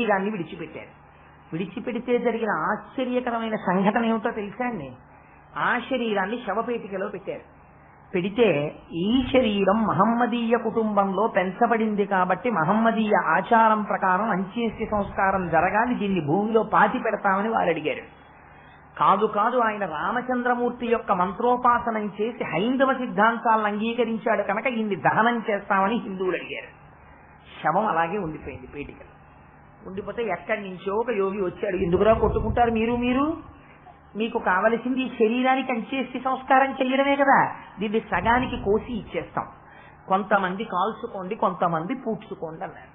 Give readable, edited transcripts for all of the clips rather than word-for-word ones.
శరీరాన్ని విడిచిపెట్టారు. విడిచిపెడితే జరిగిన ఆశ్చర్యకరమైన సంఘటన ఏమిటో తెలుసా అండి? ఆ శరీరాన్ని శవపేటికలో పెట్టారు. పెడితే ఈ శరీరం మహమ్మదీయ కుటుంబంలో పెంచబడింది కాబట్టి మహమ్మదీయ ఆచారం ప్రకారం అంత్యేష్టి సంస్కారం జరగాలి, దీన్ని భూమిలో పాతి పెడతామని వారు అడిగారు. కాదు కాదు, ఆయన రామచంద్రమూర్తి యొక్క మంత్రోపాసనం చేసి హైందవ సిద్ధాంతాలను అంగీకరించాడు కనుక ఈయన్ని దహనం చేస్తామని హిందువులు అడిగారు. శవం అలాగే ఉండిపోయింది పేటికలో. ఉండిపోతే ఎక్కడి నుంచో ఒక యోగి వచ్చాడు. ఎందుకురా కొట్టుకుంటారు మీరు మీకు కావలసింది ఈ శరీరానికి అంత్యేష్టి సంస్కారం చెయ్యడమే కదా, దీన్ని సగానికి కోసి ఇచ్చేస్తాం, కొంతమంది కాల్చుకోండి కొంతమంది పూడ్చుకోండి అన్నారు.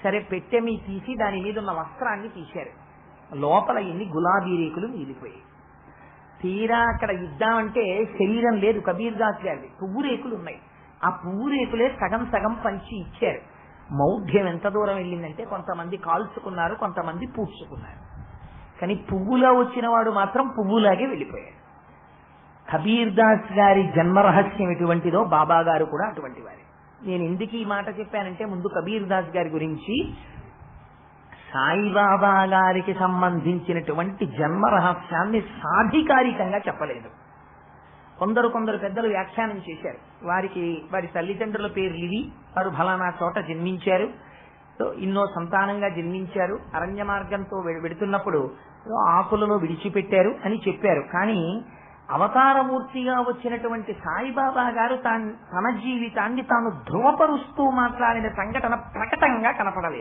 సరే పెట్టె మీ తీసి దాని మీద ఉన్న వస్త్రాన్ని తీశారు. లోపల ఎన్ని గులాబీ రేకులు మిగిలిపోయాయి. తీరా అక్కడ ఇద్దామంటే శరీరం లేదు కబీర్ దాస్ గారి, పువ్వు రేకులు ఉన్నాయి. ఆ పువ్వు రేకులే సగం సగం పంచి ఇచ్చారు. మౌఢ్యం ఎంత దూరం వెళ్ళిందంటే కొంతమంది కాల్చుకున్నారు కొంతమంది పూడ్చుకున్నారు, కానీ పువ్వులో వచ్చిన వాడు మాత్రం పువ్వులాగే వెళ్ళిపోయాడు. కబీర్ దాస్ గారి జన్మరహస్యం ఎటువంటిదో బాబా గారు కూడా అటువంటి వారే. నేను ఎందుకు ఈ మాట చెప్పానంటే, ముందు కబీర్ దాస్ గారి గురించి సాయిబాబా గారికి సంబంధించినటువంటి జన్మ రహస్యాన్ని సాధికారికంగా చెప్పలేదు. కొందరు పెద్దలు వ్యాఖ్యానం చేశారు. వారి తల్లిదండ్రుల పేర్లు ఇవి, వారు ఫలానా చోట జన్మించారు, ఇన్నో సంతానంగా జన్మించారు, అరణ్య మార్గంతో వెడుతున్నప్పుడు ఆకులను విడిచిపెట్టారు అని చెప్పారు. కానీ అవతారమూర్తిగా వచ్చినటువంటి సాయిబాబా గారు తన జీవితాన్ని తాను ధృవపరుస్తూ మాట్లాడిన సంఘటన ప్రకటంగా కనపడలేదు.